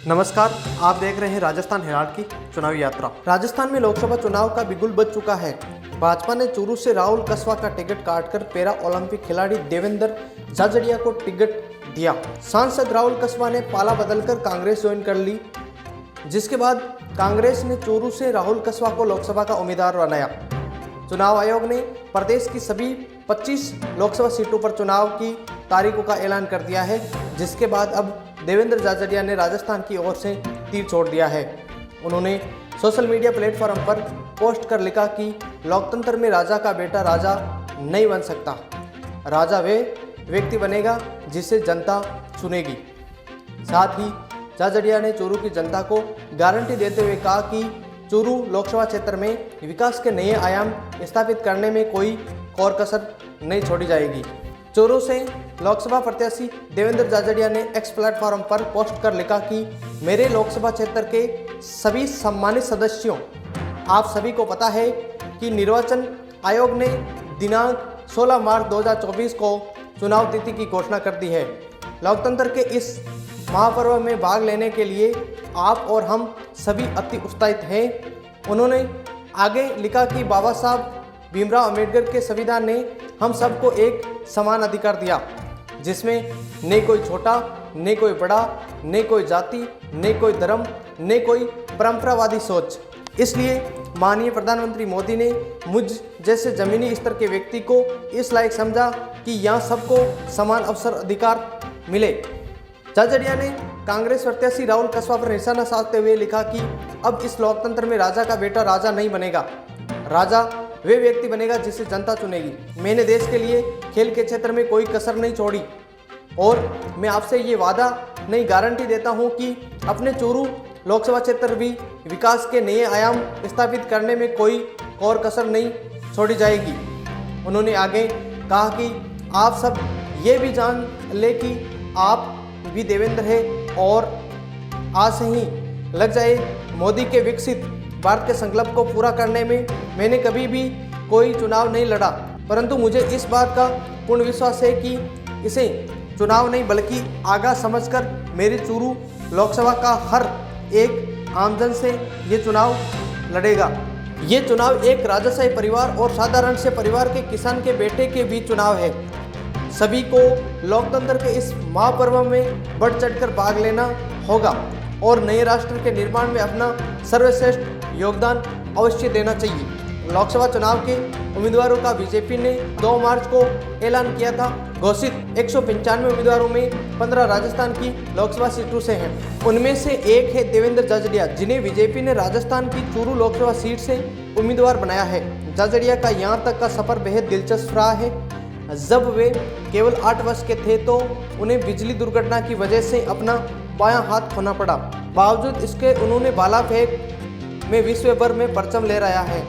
नमस्कार, आप देख रहे हैं राजस्थान हेराल्ड की चुनावी यात्रा। राजस्थान में लोकसभा चुनाव का बिगुल बज चुका है। भाजपा ने चूरू से राहुल कस्वा का टिकट काटकर पैरा ओलंपिक खिलाड़ी देवेंद्र झाझड़िया को टिकट दिया। सांसद राहुल कस्वा ने पाला बदलकर कांग्रेस ज्वाइन कर ली, जिसके बाद कांग्रेस ने चूरू से राहुल कस्वा को लोकसभा का उम्मीदवार बनाया। चुनाव आयोग ने प्रदेश की सभी 25 लोकसभा सीटों पर चुनाव की तारीखों का ऐलान कर दिया है, जिसके बाद अब देवेंद्र झाझड़िया ने राजस्थान की ओर से तीर छोड़ दिया है। उन्होंने सोशल मीडिया प्लेटफॉर्म पर पोस्ट कर लिखा कि लोकतंत्र में राजा का बेटा राजा नहीं बन सकता। राजा वे व्यक्ति बनेगा जिसे जनता चुनेगी। साथ ही झाझड़िया ने चूरू की जनता को गारंटी देते हुए कहा कि चूरू लोकसभा क्षेत्र में विकास के नए आयाम स्थापित करने में कोई कोर कसर नहीं छोड़ी जाएगी। चूरू से लोकसभा प्रत्याशी देवेंद्र झाझड़िया ने एक्स प्लेटफॉर्म पर पोस्ट कर लिखा कि मेरे लोकसभा क्षेत्र के सभी सम्मानित सदस्यों, आप सभी को पता है कि निर्वाचन आयोग ने दिनांक 16 मार्च 2024 को चुनाव तिथि की घोषणा कर दी है। लोकतंत्र के इस महापर्व में भाग लेने के लिए आप और हम सभी अति उत्साहित हैं। उन्होंने आगे लिखा कि बाबा साहब भीमराव अंबेडकर के संविधान ने हम सबको एक समान अधिकार दिया, जिसमें न कोई छोटा, न कोई बड़ा, न कोई जाति, न कोई धर्म, न कोई परंपरावादी सोच। इसलिए माननीय प्रधानमंत्री मोदी ने मुझ जैसे जमीनी स्तर के व्यक्ति को इस लायक समझा कि यहाँ सबको समान अवसर अधिकार मिले। झाझड़िया ने कांग्रेस प्रत्याशी राहुल कस्वा पर निशाना साधते हुए लिखा कि अब इस लोकतंत्र में राजा का बेटा राजा नहीं बनेगा, राजा वे व्यक्ति बनेगा जिसे जनता चुनेगी। मैंने देश के लिए खेल के क्षेत्र में कोई कसर नहीं छोड़ी और मैं आपसे ये वादा नहीं गारंटी देता हूँ कि अपने चूरू लोकसभा क्षेत्र भी विकास के नए आयाम स्थापित करने में कोई और कसर नहीं छोड़ी जाएगी। उन्होंने आगे कहा कि आप सब ये भी जान ले कि आप भी देवेंद्र है और आज से ही लग जाए मोदी के विकसित भारत के संकल्प को पूरा करने में। मैंने कभी भी कोई चुनाव नहीं लड़ा, परंतु मुझे इस बात का पूर्ण विश्वास है कि इसे चुनाव नहीं बल्कि आगाज समझकर मेरे चूरू लोकसभा का हर एक आमजन से ये चुनाव लड़ेगा। ये चुनाव एक राजाशाही परिवार और साधारण से परिवार के किसान के बेटे के बीच चुनाव है। सभी को लोकतंत्र के इस महापर्व में बढ़ चढ़कर भाग लेना होगा और नए राष्ट्र के निर्माण में अपना सर्वश्रेष्ठ योगदान अवश्य देना चाहिए। लोकसभा चुनाव के उम्मीदवारों का बीजेपी ने 2 मार्च को ऐलान किया था। घोषित 195 उम्मीदवारों में 15 राजस्थान की लोकसभा सीटों से हैं। उनमें से एक है देवेंद्र झाझड़िया, जिन्हें बीजेपी ने राजस्थान की चूरू लोकसभा सीट से उम्मीदवार बनाया है। झाझड़िया का यहाँ तक का सफर बेहद दिलचस्प रहा है। जब वे केवल 8 वर्ष के थे तो उन्हें बिजली दुर्घटना की वजह से अपना बायां हाथ खोना पड़ा। बावजूद इसके उन्होंने भाला फेंक में विश्व भर में परचम लहराया है।